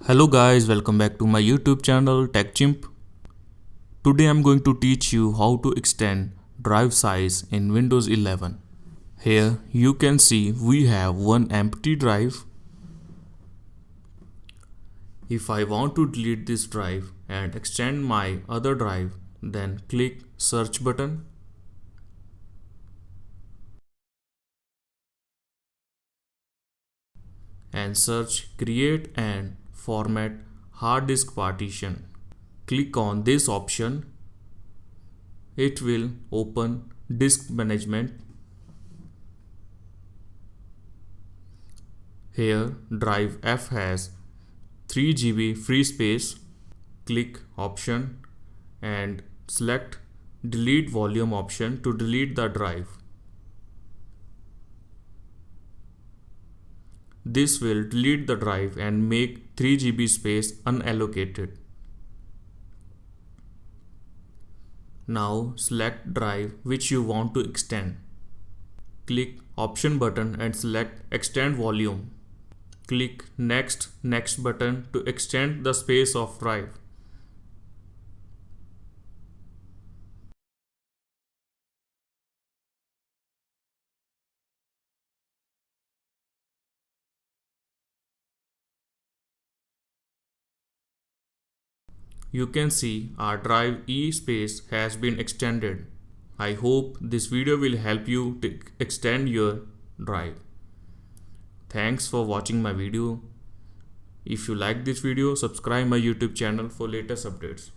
Hello guys, welcome back to my YouTube channel TechChimp. Today I'm going to teach you how to extend drive size in Windows 11. Here you can see we have one empty drive. If I want to delete this drive and extend my other drive, then click search button and search create and format hard disk partition. Click on this option. It will open disk management. Here drive F has 3 GB free space. Click option and select delete volume option to delete the drive. This will delete the drive and make 3 GB space unallocated. Now select drive which you want to extend. Click option button and select extend volume. Click next button to extend the space of drive. You can see our drive E space has been extended. I hope this video will help you to extend your drive. Thanks for watching my video. If you like this video, subscribe my YouTube channel for latest updates.